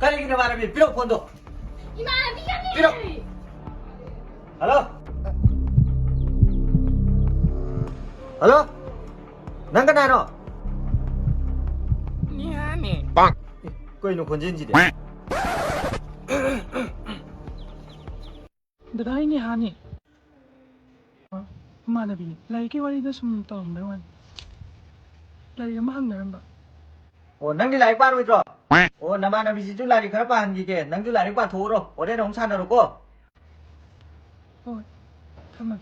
가리기 말하면 비록 본도. 이만 미간이. 비록. 알로. 알로. 난가나노. 니하니. 거기는 건전지대. 드라이 니하니. 마나비. 라이키 와리다 숨 떠온 매원. 라이 마한 나름바. nang đi lại qua rồi. Nằm ăn là vì chú lại đi khá bàn gì kìa, nang chú lại đi qua thú rồi. Đây là không san đâu cô. Ôi, thầm mà.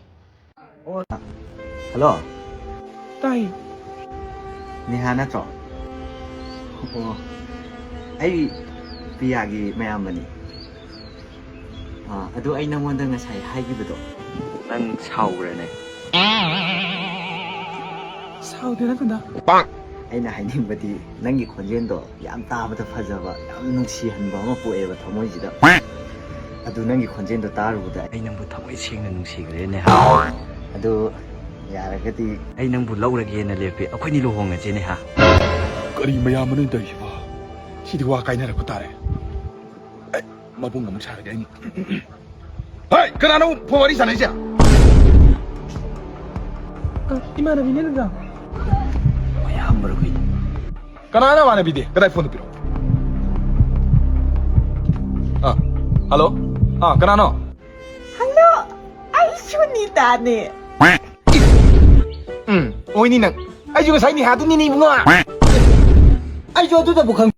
Hello. Tay. Ni hana cho. Ai piyagi mayam bani. Ado ai nang wanda nga sai hai gi bedo. Nang chau re ne. Sao thế đó Bang. Aina hainingbadi nangi khonjendo yam tabada phajaba yam nungsihanba ama poeba thamoijida adu nangi khonjendo tarubuda ai nangbu thamoi sengna nungsigrene ha adu yaragadi ai nangbu laurage na lepe akhoi ni lohong je ne ha kari maya manu dai ba sidi wa kai na ra putare ai mabung ngam cha ga ni hai kana no phawari sanai ja 이만한 미네다. Kanana mana bide? Kadai phone piro. Hello? Kanano? Hello, ai sunita ne. Oi ni nang. Ai juga sai ni ha tu ni ni bunga. ai cho tôi ta bukang